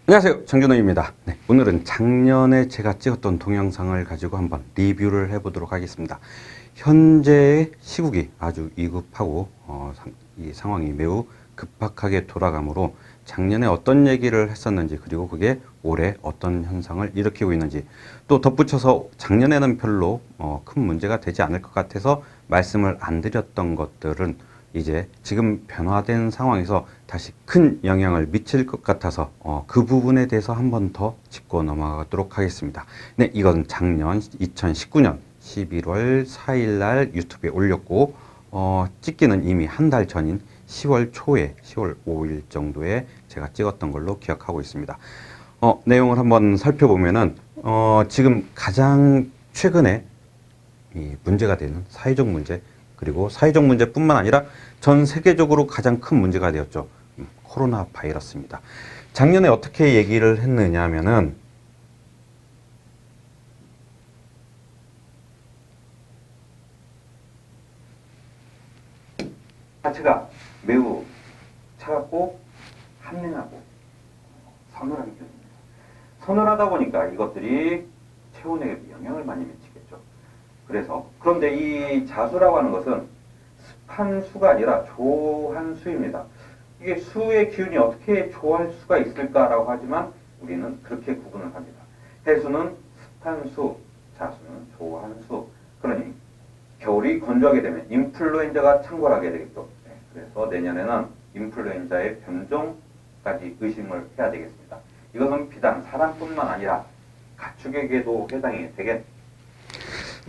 안녕하세요, 장준호입니다. 네, 오늘은 작년에 제가 찍었던 동영상을 가지고 한번 리뷰를 해보도록 하겠습니다. 현재의 시국이 아주 위급하고 이 상황이 매우 급박하게 돌아가므로 작년에 어떤 얘기를 했었는지, 그리고 그게 올해 어떤 현상을 일으키고 있는지, 또 덧붙여서 작년에는 별로 큰 문제가 되지 않을 것 같아서 말씀을 안 드렸던 것들은 이제 지금 변화된 상황에서 다시 큰 영향을 미칠 것 같아서 그 부분에 대해서 한 번 더 짚고 넘어가도록 하겠습니다. 네, 이건 작년 2019년 11월 4일 날 유튜브에 올렸고 찍기는 이미 한 달 전인 10월 초에 10월 5일 정도에 제가 찍었던 걸로 기억하고 있습니다. 내용을 한번 살펴보면은 지금 가장 최근에 이 문제가 되는 사회적 문제, 그리고 사회적 문제뿐만 아니라 전 세계적으로 가장 큰 문제가 되었죠. 코로나 바이러스입니다. 작년에 어떻게 얘기를 했느냐 하면은 자체가 매우 차갑고 한랭하고 서늘한 기운입니다. 서늘하다 보니까 이것들이 체온에 영향을 많이 미치겠죠. 그런데 이 자수라고 하는 것은 습한 수가 아니라 조한 수입니다. 이게 수의 기운이 어떻게 조할 수가 있을까라고 하지만 우리는 그렇게 구분을 합니다. 해수는 습한 수, 자수는 조한 수. 그러니 겨울이 건조하게 되면 인플루엔자가 창궐하게 되겠죠. 그래서 내년에는 인플루엔자의 변종까지 의심을 해야 되겠습니다. 이것은 비단 사람뿐만 아니라 가축에게도 해당이 되겠습니다.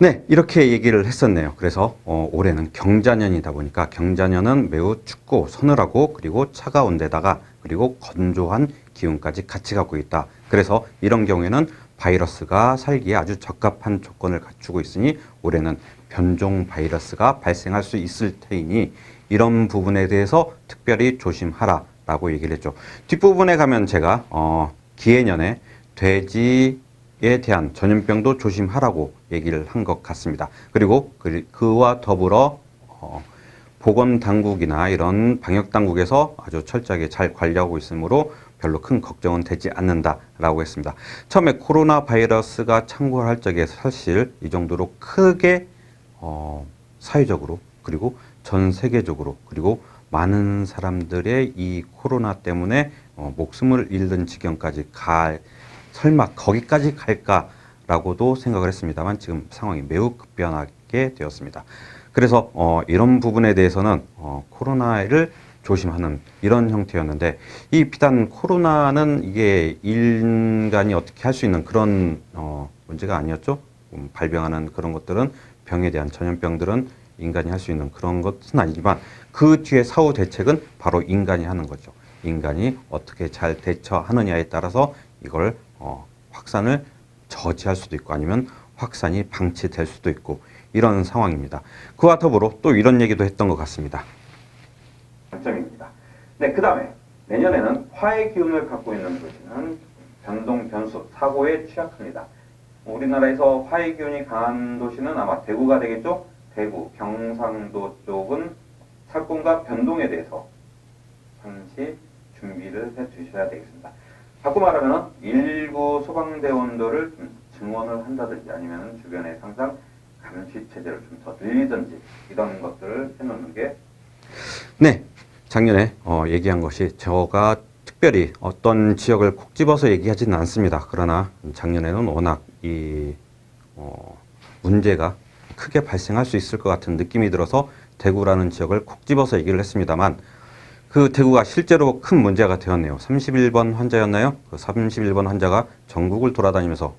네, 이렇게 얘기를 했었네요. 그래서 올해는 경자년이다 보니까 경자년은 매우 춥고 서늘하고 그리고 차가운 데다가 그리고 건조한 기운까지 같이 갖고 있다. 그래서 이런 경우에는 바이러스가 살기에 아주 적합한 조건을 갖추고 있으니 올해는 변종 바이러스가 발생할 수 있을 테이니 이런 부분에 대해서 특별히 조심하라 라고 얘기를 했죠. 뒷부분에 가면 제가 기해년에 돼지에 대한 전염병도 조심하라고 얘기를 한 것 같습니다. 그리고 그와 더불어 보건당국이나 이런 방역당국에서 아주 철저하게 잘 관리하고 있으므로 별로 큰 걱정은 되지 않는다라고 했습니다. 처음에 코로나 바이러스가 창궐할 적에 사실 이 정도로 크게 사회적으로 그리고 전 세계적으로 그리고 많은 사람들의 이 코로나 때문에 목숨을 잃는 지경까지 설마 거기까지 갈까라고도 생각을 했습니다만 지금 상황이 매우 급변하게 되었습니다. 그래서 이런 부분에 대해서는 코로나를 조심하는 이런 형태였는데 이 비단 코로나는 이게 인간이 어떻게 할 수 있는 그런 문제가 아니었죠. 발병하는 그런 것들은 병에 대한 전염병들은 인간이 할 수 있는 그런 것은 아니지만 그 뒤에 사후 대책은 바로 인간이 하는 거죠. 인간이 어떻게 잘 대처하느냐에 따라서 이걸 확산을 저지할 수도 있고 아니면 확산이 방치될 수도 있고 이런 상황입니다. 그와 더불어 또 이런 얘기도 했던 것 같습니다. 장점입니다. 네, 그 다음에 내년에는 화의 기운을 갖고 있는 도시는 변동, 변수, 사고에 취약합니다. 우리나라에서 화의 기운이 강한 도시는 아마 대구가 되겠죠? 대구, 경상도 쪽은 사건과 변동에 대해서 상시 준비를 해 두셔야 되겠습니다. 바꿔 말하면 일부 소방대원들을 좀 증원을 한다든지 아니면 주변에 항상 감시 체제를 좀 더 늘리든지 이런 것들을 해놓는 게 네, 작년에 얘기한 것이 제가 특별히 어떤 지역을 콕 집어서 얘기하지는 않습니다. 그러나 작년에는 워낙 이 문제가 크게 발생할 수 있을 것 같은 느낌이 들어서 대구라는 지역을 콕 집어서 얘기를 했습니다만 그 대구가 실제로 큰 문제가 되었네요. 31번 환자였나요? 그 31번 환자가 전국을 돌아다니면서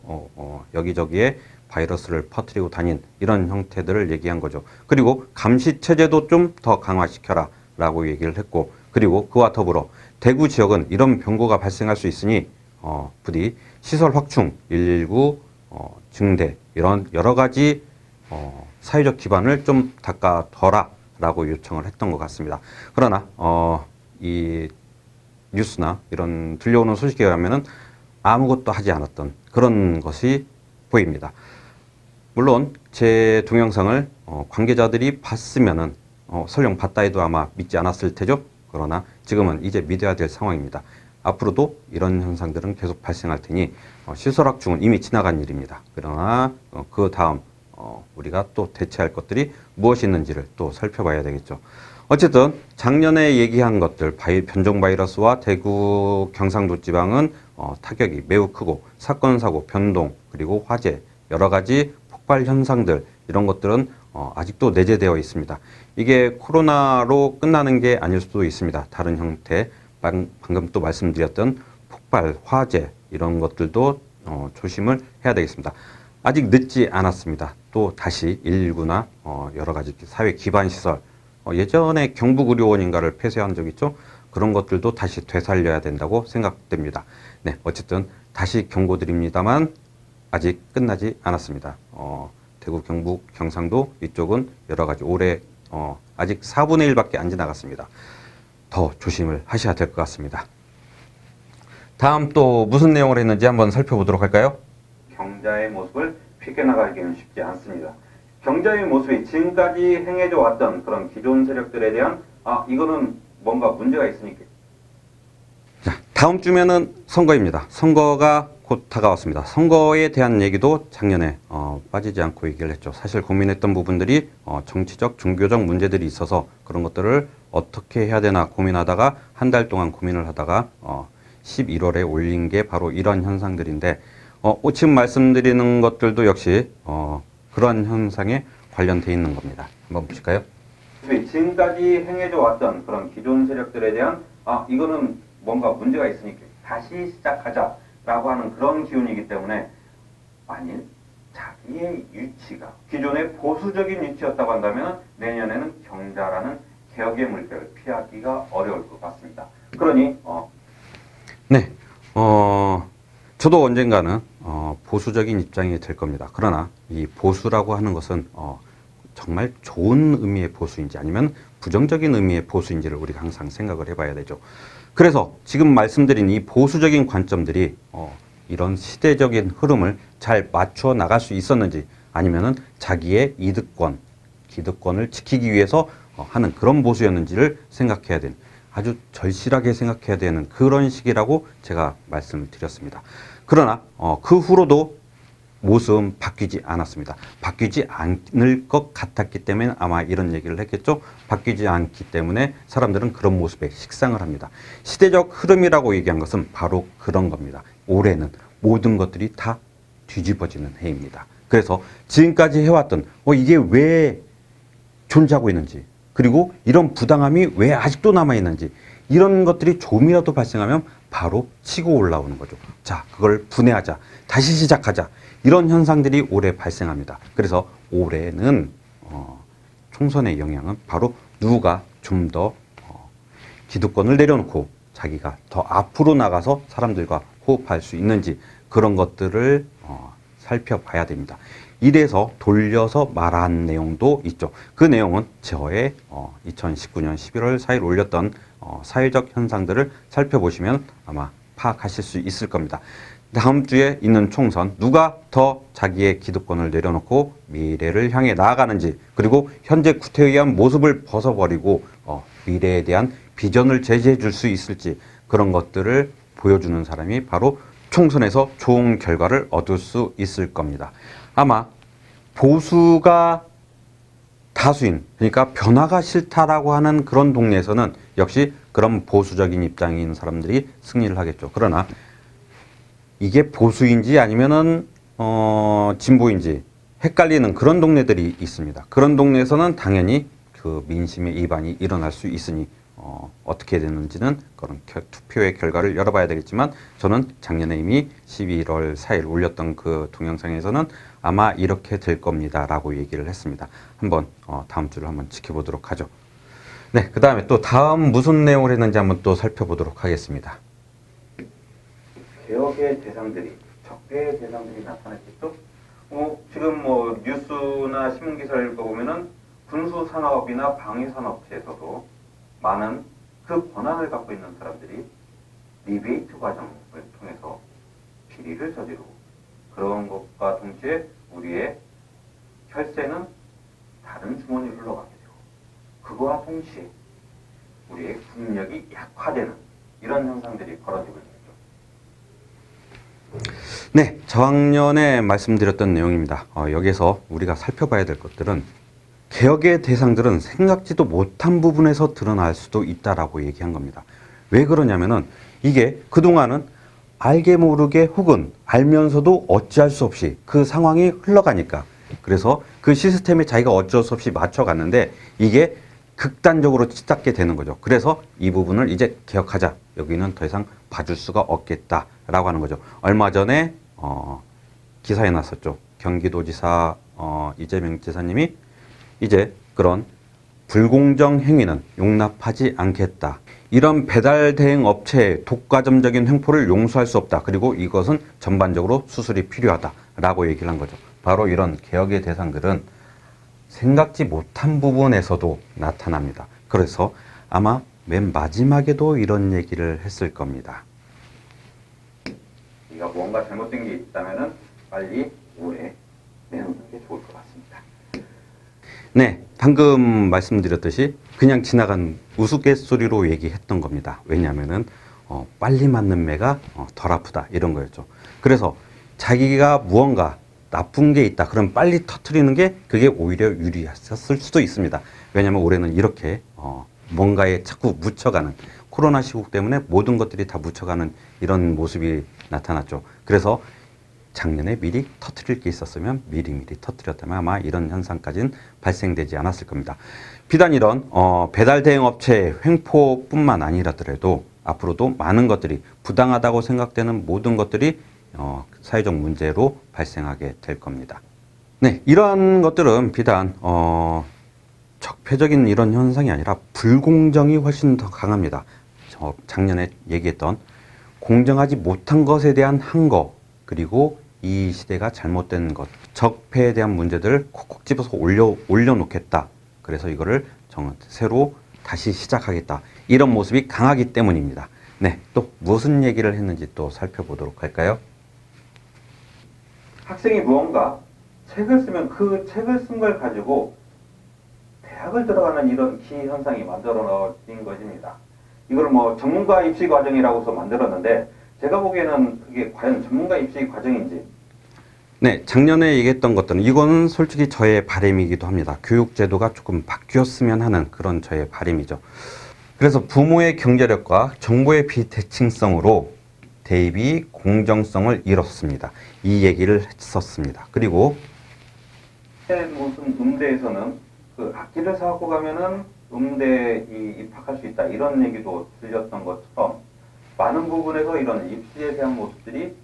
여기저기에 바이러스를 퍼뜨리고 다닌 이런 형태들을 얘기한 거죠. 그리고 감시 체제도 좀 더 강화시켜라 라고 얘기를 했고 그리고 그와 더불어 대구 지역은 이런 병고가 발생할 수 있으니 부디 시설 확충, 119 증대 이런 여러 가지 사회적 기반을 좀 닦아둬라 라고 요청을 했던 것 같습니다. 그러나 이 뉴스나 이런 들려오는 소식에 의하면은 아무것도 하지 않았던 그런 것이 보입니다. 물론 제 동영상을 관계자들이 봤으면은 설령 봤다 해도 아마 믿지 않았을 테죠. 그러나 지금은 이제 믿어야 될 상황입니다. 앞으로도 이런 현상들은 계속 발생할 테니 시설확충은 이미 지나간 일입니다. 그러나 그 다음 우리가 또 대체할 것들이 무엇이 있는지를 또 살펴봐야 되겠죠. 어쨌든 작년에 얘기한 것들 변종 바이러스와 대구 경상도 지방은 타격이 매우 크고 사건 사고 변동 그리고 화재 여러 가지 폭발 현상들 이런 것들은 아직도 내재되어 있습니다. 이게 코로나로 끝나는 게 아닐 수도 있습니다. 다른 형태 방금 또 말씀드렸던 폭발 화재 이런 것들도 조심을 해야 되겠습니다. 아직 늦지 않았습니다. 또 다시 119나 여러 가지 사회 기반 시설 예전에 경북의료원인가를 폐쇄한 적 있죠. 그런 것들도 다시 되살려야 된다고 생각됩니다. 네, 어쨌든 다시 경고드립니다만 아직 끝나지 않았습니다. 대구, 경북, 경상도 이쪽은 여러 가지 올해 아직 4분의 1밖에 안 지나갔습니다. 더 조심을 하셔야 될 것 같습니다. 다음 또 무슨 내용을 했는지 한번 살펴보도록 할까요? 경자의 모습을 비껴나가기는 쉽지 않습니다. 경자의 모습이 지금까지 행해져 왔던 그런 기존 세력들에 대한 이거는 뭔가 문제가 있으니까. 자, 다음 주면은 선거입니다. 선거가 곧 다가왔습니다. 선거에 대한 얘기도 작년에 빠지지 않고 얘기를 했죠. 사실 고민했던 부분들이 정치적, 종교적 문제들이 있어서 그런 것들을 어떻게 해야 되나 고민하다가 한 달 동안 고민을 하다가 11월에 올린 게 바로 이런 현상들인데 지금 말씀드리는 것들도 역시 그런 현상에 관련되어 있는 겁니다. 한번 보실까요? 지금까지 행해져 왔던 그런 기존 세력들에 대한 이거는 뭔가 문제가 있으니까 다시 시작하자라고 하는 그런 기운이기 때문에 만일 자기의 위치가 기존의 보수적인 위치였다고 한다면 내년에는 경자라는 개혁의 물결을 피하기가 어려울 것 같습니다. 그러니 네, 저도 언젠가는 보수적인 입장이 될 겁니다. 그러나 이 보수라고 하는 것은 정말 좋은 의미의 보수인지 아니면 부정적인 의미의 보수인지를 우리가 항상 생각을 해봐야 되죠. 그래서 지금 말씀드린 이 보수적인 관점들이 이런 시대적인 흐름을 잘 맞춰 나갈 수 있었는지 아니면은 자기의 이득권, 기득권을 지키기 위해서 하는 그런 보수였는지를 생각해야 되는 아주 절실하게 생각해야 되는 그런 시기라고 제가 말씀을 드렸습니다. 그러나 그 후로도 모습은 바뀌지 않았습니다. 바뀌지 않을 것 같았기 때문에 아마 이런 얘기를 했겠죠. 바뀌지 않기 때문에 사람들은 그런 모습에 식상을 합니다. 시대적 흐름이라고 얘기한 것은 바로 그런 겁니다. 올해는 모든 것들이 다 뒤집어지는 해입니다. 그래서 지금까지 해왔던 이게 왜 존재하고 있는지 그리고 이런 부당함이 왜 아직도 남아있는지 이런 것들이 조금이라도 발생하면 바로 치고 올라오는 거죠. 자, 그걸 분해하자. 다시 시작하자. 이런 현상들이 올해 발생합니다. 그래서 올해는 총선의 영향은 바로 누가 좀 더 기득권을 내려놓고 자기가 더 앞으로 나가서 사람들과 호흡할 수 있는지 그런 것들을 살펴봐야 됩니다. 이래서 돌려서 말한 내용도 있죠. 그 내용은 저의 2019년 11월 4일 올렸던 사회적 현상들을 살펴보시면 아마 파악하실 수 있을 겁니다. 다음 주에 있는 총선 누가 더 자기의 기득권을 내려놓고 미래를 향해 나아가는지 그리고 현재 구태의한 모습을 벗어버리고 미래에 대한 비전을 제시해 줄 수 있을지 그런 것들을 보여주는 사람이 바로 총선에서 좋은 결과를 얻을 수 있을 겁니다. 아마 보수가 다수인 그러니까 변화가 싫다라고 하는 그런 동네에서는 역시 그런 보수적인 입장인 사람들이 승리를 하겠죠. 그러나 이게 보수인지 아니면은 진보인지 헷갈리는 그런 동네들이 있습니다. 그런 동네에서는 당연히 그 민심의 이반이 일어날 수 있으니 어떻게 되는지는 그런 투표의 결과를 열어봐야 되겠지만 저는 작년에 이미 11월 4일 올렸던 그 동영상에서는 아마 이렇게 될 겁니다 라고 얘기를 했습니다. 한번 다음 주를 한번 지켜보도록 하죠. 네, 그 다음에 또 다음 무슨 내용을 했는지 한번 또 살펴보도록 하겠습니다. 개혁의 대상들이 적폐의 대상들이 나타났겠죠. 지금 뉴스나 신문 기사를 읽어보면은 군수 산업이나 방위 산업체에서도 많은 그 권한을 갖고 있는 사람들이 리베이트 과정을 통해서 비리를 저지르고 그런 것과 동시에 우리의 혈세는 다른 주머니로 흘러가게 되고 그거와 동시에 우리의 국력이 약화되는 이런 현상들이 벌어지고 있죠. 네, 저학년에 말씀드렸던 내용입니다. 여기서 우리가 살펴봐야 될 것들은 개혁의 대상들은 생각지도 못한 부분에서 드러날 수도 있다라고 얘기한 겁니다. 왜 그러냐면은 이게 그동안은 알게 모르게 혹은 알면서도 어찌할 수 없이 그 상황이 흘러가니까, 그래서 그 시스템에 자기가 어쩔 수 없이 맞춰갔는데 이게 극단적으로 치닫게 되는 거죠. 그래서 이 부분을 이제 개혁하자. 여기는 더 이상 봐줄 수가 없겠다라고 하는 거죠. 얼마 전에 기사에 났었죠. 경기도지사 이재명 지사님이 이제 그런 불공정 행위는 용납하지 않겠다. 이런 배달 대행 업체의 독과점적인 횡포를 용서할 수 없다. 그리고 이것은 전반적으로 수술이 필요하다라고 얘기를 한 거죠. 바로 이런 개혁의 대상들은 생각지 못한 부분에서도 나타납니다. 그래서 아마 맨 마지막에도 이런 얘기를 했을 겁니다. 네가 뭔가 잘못된 게 있다면은 빨리 오래 내놓는 게 좋을 것 같습니다. 네, 방금 말씀드렸듯이 그냥 지나간 우스갯소리로 얘기했던 겁니다. 왜냐하면은 빨리 맞는 매가 덜 아프다 이런 거였죠. 그래서 자기가 무언가 나쁜 게 있다. 그럼 빨리 터트리는 게 그게 오히려 유리했을 수도 있습니다. 왜냐하면 올해는 이렇게 뭔가에 자꾸 묻혀가는 코로나 시국 때문에 모든 것들이 다 묻혀가는 이런 모습이 나타났죠. 그래서 작년에 미리 터트릴 게 있었으면 미리미리 터트렸다면 아마 이런 현상까지는 발생되지 않았을 겁니다. 비단 이런 배달 대행 업체의 횡포뿐만 아니라더라도 앞으로도 많은 것들이 부당하다고 생각되는 모든 것들이 사회적 문제로 발생하게 될 겁니다. 네, 이러한 것들은 비단 적폐적인 이런 현상이 아니라 불공정이 훨씬 더 강합니다. 작년에 얘기했던 공정하지 못한 것에 대한 항거, 그리고 이 시대가 잘못된 것, 적폐에 대한 문제들을 콕콕 집어서 올려놓겠다. 그래서 이거를 새로 다시 시작하겠다. 이런 모습이 강하기 때문입니다. 네, 또 무슨 얘기를 했는지 또 살펴보도록 할까요? 학생이 무언가 책을 쓰면 그 책을 쓴 걸 가지고 대학을 들어가는 이런 기현상이 만들어진 것입니다. 이걸 뭐 전문가 입시 과정이라고서 만들었는데 제가 보기에는 그게 과연 전문가 입시 과정인지. 네, 작년에 얘기했던 것들은 이거는 솔직히 저의 바람이기도 합니다. 교육제도가 조금 바뀌었으면 하는 그런 저의 바람이죠. 그래서 부모의 경제력과 정보의 비대칭성으로 대입이 공정성을 잃었습니다. 이 얘기를 했었습니다. 그리고 무슨 음대에서는 그 악기를 사갖고 가면은 음대에 입학할 수 있다 이런 얘기도 들렸던 것처럼 많은 부분에서 이런 입시에 대한 모습들이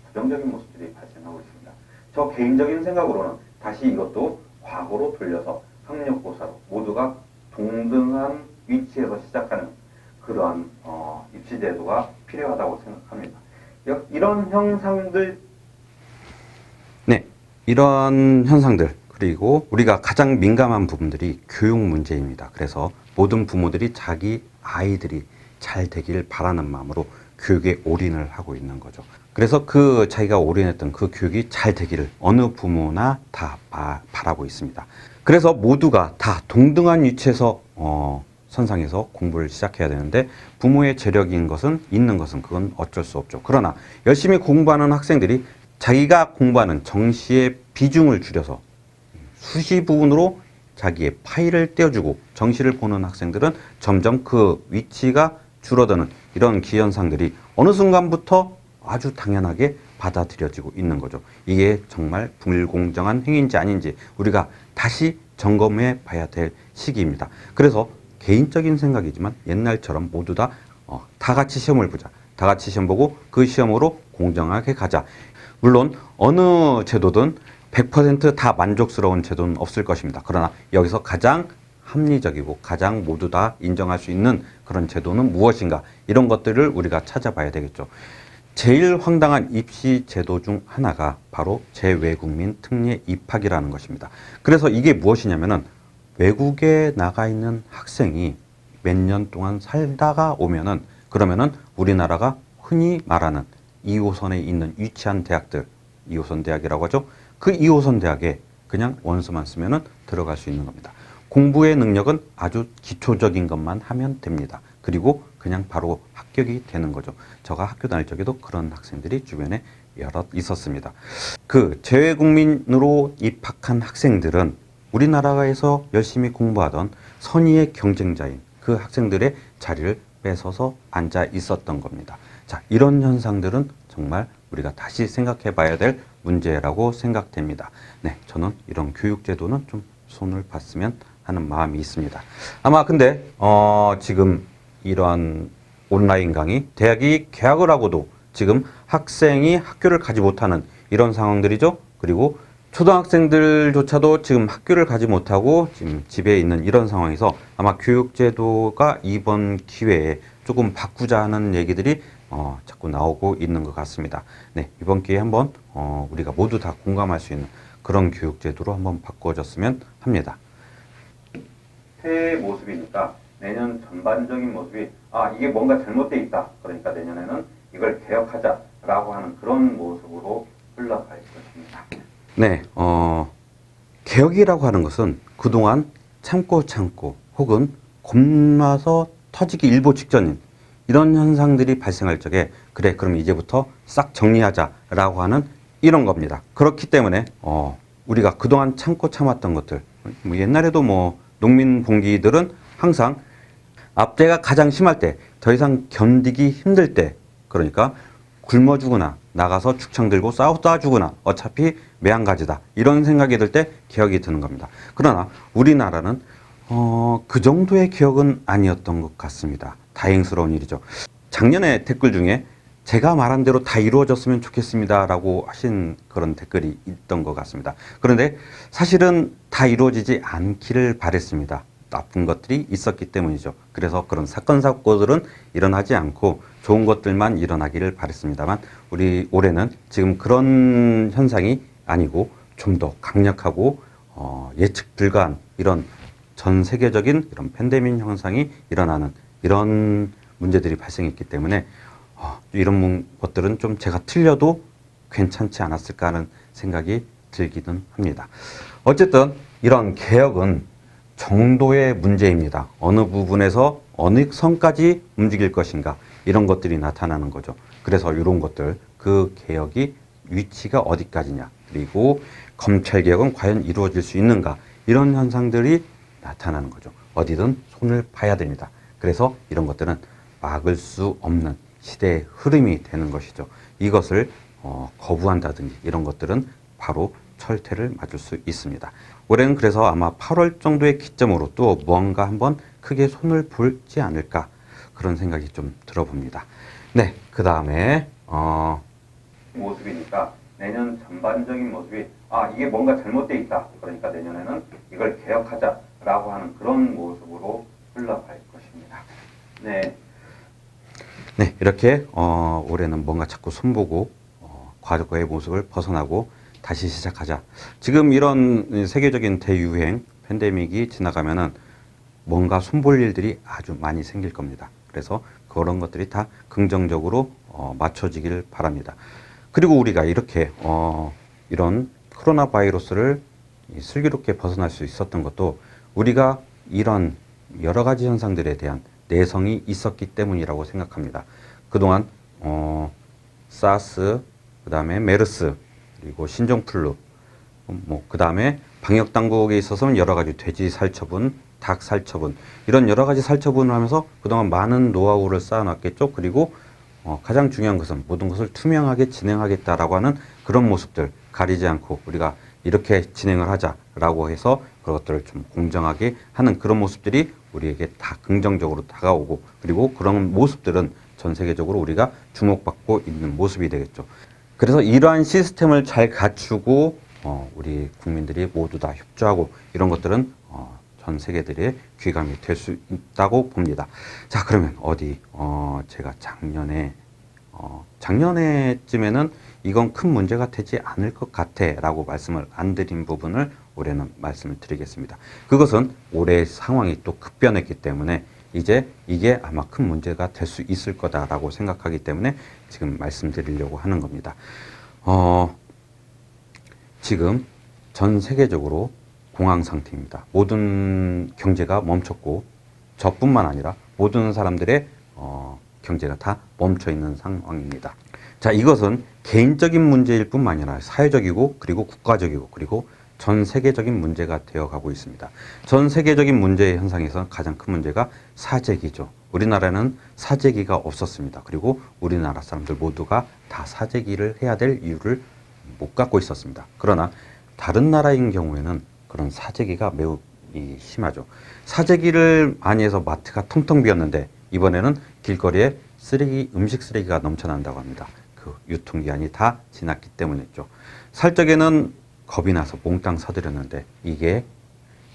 부정적인 모습들이 발생하고 있습니다. 저 개인적인 생각으로는 다시 이것도 과거로 돌려서 학력고사로 모두가 동등한 위치에서 시작하는 그러한 입시 제도가 필요하다고 생각합니다. 이런 형상들, 네, 이런 현상들, 그리고 우리가 가장 민감한 부분들이 교육 문제입니다. 그래서 모든 부모들이 자기 아이들이 잘 되길 바라는 마음으로 교육에 올인을 하고 있는 거죠. 그래서 그 자기가 올인했던 그 교육이 잘 되기를 어느 부모나 다 바라고 있습니다. 그래서 모두가 다 동등한 위치에서 선상에서 공부를 시작해야 되는데 부모의 재력인 것은 있는 것은 그건 어쩔 수 없죠. 그러나 열심히 공부하는 학생들이 자기가 공부하는 정시의 비중을 줄여서 수시 부분으로 자기의 파일을 떼어주고 정시를 보는 학생들은 점점 그 위치가 줄어드는 이런 기현상들이 어느 순간부터 아주 당연하게 받아들여지고 있는 거죠. 이게 정말 불공정한 행위인지 아닌지 우리가 다시 점검해 봐야 될 시기입니다. 그래서 개인적인 생각이지만 옛날처럼 모두 다 같이 시험을 보자. 다 같이 시험 보고 그 시험으로 공정하게 가자. 물론 어느 제도든 100%다 만족스러운 제도는 없을 것입니다. 그러나 여기서 가장 합리적이고 가장 모두 다 인정할 수 있는 그런 제도는 무엇인가, 이런 것들을 우리가 찾아봐야 되겠죠. 제일 황당한 입시 제도 중 하나가 바로 재외국민 특례 입학이라는 것입니다. 그래서 이게 무엇이냐면은 외국에 나가 있는 학생이 몇 년 동안 살다가 오면은 그러면은 우리나라가 흔히 말하는 2호선에 있는 위치한 대학들, 2호선 대학이라고 하죠. 그 2호선 대학에 그냥 원서만 쓰면은 들어갈 수 있는 겁니다. 공부의 능력은 아주 기초적인 것만 하면 됩니다. 그리고 그냥 바로 합격이 되는 거죠. 제가 학교 다닐 적에도 그런 학생들이 주변에 여럿 있었습니다. 그 재외국민으로 입학한 학생들은 우리나라에서 열심히 공부하던 선의의 경쟁자인 그 학생들의 자리를 뺏어서 앉아 있었던 겁니다. 자, 이런 현상들은 정말 우리가 다시 생각해 봐야 될 문제라고 생각됩니다. 네, 저는 이런 교육제도는 좀 손을 봤으면 하는 마음이 있습니다. 아마 근데 지금 이러한 온라인 강의, 대학이 개학을 하고도 지금 학생이 학교를 가지 못하는 이런 상황들이죠. 그리고 초등학생들조차도 지금 학교를 가지 못하고 지금 집에 있는 이런 상황에서 아마 교육제도가 이번 기회에 조금 바꾸자 하는 얘기들이 자꾸 나오고 있는 것 같습니다. 네, 이번 기회에 한번 우리가 모두 다 공감할 수 있는 그런 교육제도로 한번 바꿔줬으면 합니다. 새해 모습이니까 내년 전반적인 모습이 이게 뭔가 잘못되어 있다. 그러니까 내년에는 이걸 개혁하자라고 하는 그런 모습으로 흘러갈 것입니다. 네, 개혁이라고 하는 것은 그동안 참고 혹은 겁나서 터지기 일보 직전인 이런 현상들이 발생할 적에 그래 그럼 이제부터 싹 정리하자라고 하는 이런 겁니다. 그렇기 때문에 우리가 그동안 참고 참았던 것들 옛날에도 농민분기들은 항상 압제가 가장 심할 때 더 이상 견디기 힘들 때 그러니까 굶어 죽으나 나가서 죽창 들고 싸워 죽으나 어차피 매한가지다 이런 생각이 들 때 개혁이 드는 겁니다. 그러나 우리나라는 그 정도의 개혁은 아니었던 것 같습니다. 다행스러운 일이죠. 작년에 댓글 중에 제가 말한 대로 다 이루어졌으면 좋겠습니다 라고 하신 그런 댓글이 있던 것 같습니다. 그런데 사실은 다 이루어지지 않기를 바랬습니다. 나쁜 것들이 있었기 때문이죠. 그래서 그런 사건들은 일어나지 않고 좋은 것들만 일어나기를 바랬습니다만 우리 올해는 지금 그런 현상이 아니고 좀 더 강력하고 예측 불가한 이런 전 세계적인 이런 팬데믹 현상이 일어나는 이런 문제들이 발생했기 때문에 이런 것들은 좀 제가 틀려도 괜찮지 않았을까 하는 생각이 들기는 합니다. 어쨌든 이런 개혁은 정도의 문제입니다. 어느 부분에서 어느 선까지 움직일 것인가 이런 것들이 나타나는 거죠. 그래서 이런 것들 그 개혁이 위치가 어디까지냐 그리고 검찰개혁은 과연 이루어질 수 있는가 이런 현상들이 나타나는 거죠. 어디든 손을 봐야 됩니다. 그래서 이런 것들은 막을 수 없는 시대의 흐름이 되는 것이죠. 이것을 거부한다든지 이런 것들은 바로 철퇴를 맞을 수 있습니다. 올해는 그래서 아마 8월 정도의 기점으로 또 무언가 한번 크게 손을 볼지 않을까 그런 생각이 좀 들어봅니다. 네, 그 다음에 모습이니까 내년 전반적인 모습이 이게 뭔가 잘못되어 있다. 그러니까 내년에는 이걸 개혁하자라고 하는 그런 모습으로 흘러갈 것입니다. 네. 네, 이렇게 올해는 뭔가 자꾸 손보고 과거의 모습을 벗어나고 다시 시작하자. 지금 이런 세계적인 대유행 팬데믹이 지나가면은 뭔가 손볼 일들이 아주 많이 생길 겁니다. 그래서 그런 것들이 다 긍정적으로 맞춰지길 바랍니다. 그리고 우리가 이렇게 이런 코로나 바이러스를 슬기롭게 벗어날 수 있었던 것도 우리가 이런 여러 가지 현상들에 대한 내성이 있었기 때문이라고 생각합니다. 그동안 사스, 그 다음에 메르스, 그리고 신종플루, 그 다음에 방역 당국에 있어서는 여러 가지 돼지 살처분, 닭 살처분 이런 여러 가지 살처분을 하면서 그동안 많은 노하우를 쌓아놨겠죠. 그리고 가장 중요한 것은 모든 것을 투명하게 진행하겠다라고 하는 그런 모습들 가리지 않고 우리가 이렇게 진행을 하자라고 해서 그것들을 좀 공정하게 하는 그런 모습들이 우리에게 다 긍정적으로 다가오고 그리고 그런 모습들은 전 세계적으로 우리가 주목받고 있는 모습이 되겠죠. 그래서 이러한 시스템을 잘 갖추고 우리 국민들이 모두 다 협조하고 이런 것들은 전 세계들의 귀감이 될 수 있다고 봅니다. 자, 그러면 제가 작년에쯤에는 이건 큰 문제가 되지 않을 것 같아 라고 말씀을 안 드린 부분을 올해는 말씀을 드리겠습니다. 그것은 올해의 상황이 또 급변했기 때문에 이제 이게 아마 큰 문제가 될 수 있을 거다라고 생각하기 때문에 지금 말씀드리려고 하는 겁니다. 지금 전 세계적으로 공황 상태입니다. 모든 경제가 멈췄고 저뿐만 아니라 모든 사람들의 경제가 다 멈춰 있는 상황입니다. 자, 이것은 개인적인 문제일 뿐만 아니라 사회적이고 그리고 국가적이고 그리고 전 세계적인 문제가 되어가고 있습니다. 전 세계적인 문제 현상에서 가장 큰 문제가 사재기죠. 우리나라는 사재기가 없었습니다. 그리고 우리나라 사람들 모두가 다 사재기를 해야 될 이유를 못 갖고 있었습니다. 그러나 다른 나라인 경우에는 그런 사재기가 매우 심하죠. 사재기를 많이 해서 마트가 텅텅 비었는데 이번에는 길거리에 음식 쓰레기가 넘쳐난다고 합니다. 그 유통기한이 다 지났기 때문이죠. 살 적에는 겁이 나서 몽땅 사들였는데 이게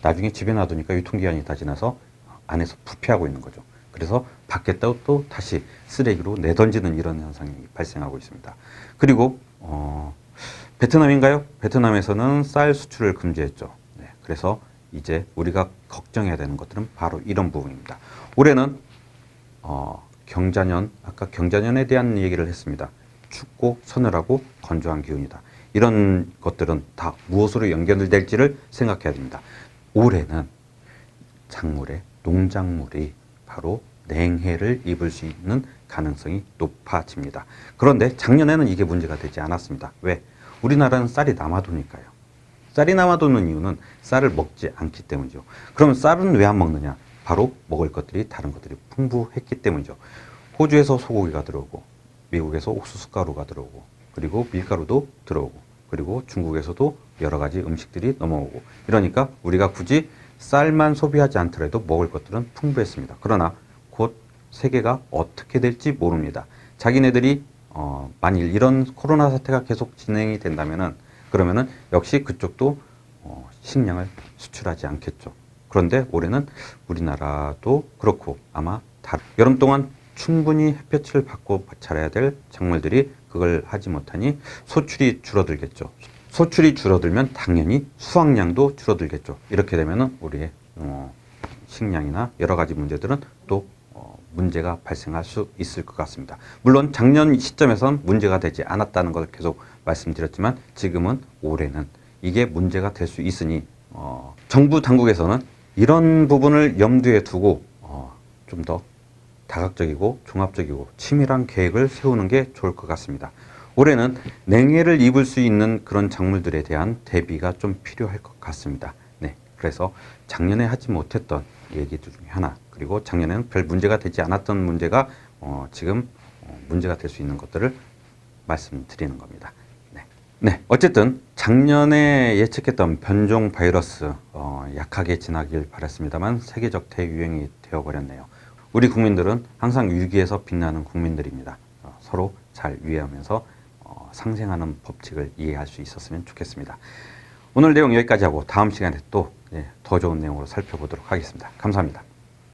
나중에 집에 놔두니까 유통기한이 다 지나서 안에서 부패하고 있는 거죠. 그래서 밖에 또 다시 쓰레기로 내던지는 이런 현상이 발생하고 있습니다. 그리고 베트남인가요? 베트남에서는 쌀 수출을 금지했죠. 네, 그래서 이제 우리가 걱정해야 되는 것들은 바로 이런 부분입니다. 올해는 경자년, 아까 경자년에 대한 얘기를 했습니다. 춥고 서늘하고 건조한 기운이다. 이런 것들은 다 무엇으로 연결될지를 생각해야 됩니다. 올해는 작물에 농작물이 바로 냉해를 입을 수 있는 가능성이 높아집니다. 그런데 작년에는 이게 문제가 되지 않았습니다. 왜? 우리나라는 쌀이 남아도니까요. 쌀이 남아도는 이유는 쌀을 먹지 않기 때문이죠. 그럼 쌀은 왜 안 먹느냐? 바로 먹을 것들이 다른 것들이 풍부했기 때문이죠. 호주에서 소고기가 들어오고 미국에서 옥수수가루가 들어오고 그리고 밀가루도 들어오고 그리고 중국에서도 여러 가지 음식들이 넘어오고 이러니까 우리가 굳이 쌀만 소비하지 않더라도 먹을 것들은 풍부했습니다. 그러나 곧 세계가 어떻게 될지 모릅니다. 자기네들이 만일 이런 코로나 사태가 계속 진행이 된다면은 그러면은 역시 그쪽도 식량을 수출하지 않겠죠. 그런데 올해는 우리나라도 그렇고 아마 여름 동안 충분히 햇볕을 받고 자라야 될 작물들이 그걸 하지 못하니 소출이 줄어들겠죠. 소출이 줄어들면 당연히 수확량도 줄어들겠죠. 이렇게 되면은 우리의 식량이나 여러 가지 문제들은 또 문제가 발생할 수 있을 것 같습니다. 물론 작년 시점에선 문제가 되지 않았다는 걸 계속 말씀드렸지만 지금은 올해는 이게 문제가 될 수 있으니 정부 당국에서는 이런 부분을 염두에 두고 좀 더 다각적이고 종합적이고 치밀한 계획을 세우는 게 좋을 것 같습니다. 올해는 냉해를 입을 수 있는 그런 작물들에 대한 대비가 좀 필요할 것 같습니다. 네, 그래서 작년에 하지 못했던 얘기들 중에 하나, 그리고 작년에는 별 문제가 되지 않았던 문제가 지금 문제가 될 수 있는 것들을 말씀드리는 겁니다. 네, 어쨌든 작년에 예측했던 변종 바이러스 약하게 지나길 바랐습니다만 세계적 대유행이 되어버렸네요. 우리 국민들은 항상 위기에서 빛나는 국민들입니다. 서로 잘 이해하면서 상생하는 법칙을 이해할 수 있었으면 좋겠습니다. 오늘 내용 여기까지 하고 다음 시간에 또 더 좋은 내용으로 살펴보도록 하겠습니다. 감사합니다.